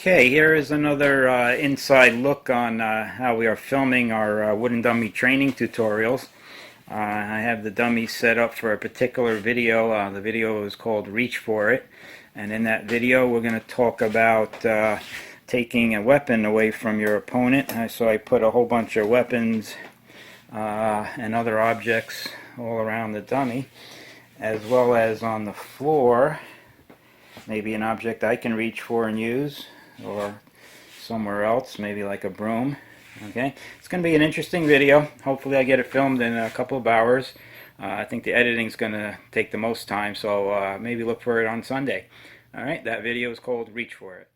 Okay, here is another inside look on how we are filming our wooden dummy training tutorials. I have the dummy set up for a particular video. The video is called Reach For It, and in that video we're going to talk about taking a weapon away from your opponent. So I put a whole bunch of weapons and other objects all around the dummy, as well as on the floor. Maybe an object I can reach for and use, or somewhere else, maybe like a broom. Okay, it's going to be an interesting video. Hopefully I get it filmed in a couple of hours. I think the editing is going to take the most time, so maybe look for it on Sunday. Alright, that video is called Reach For It.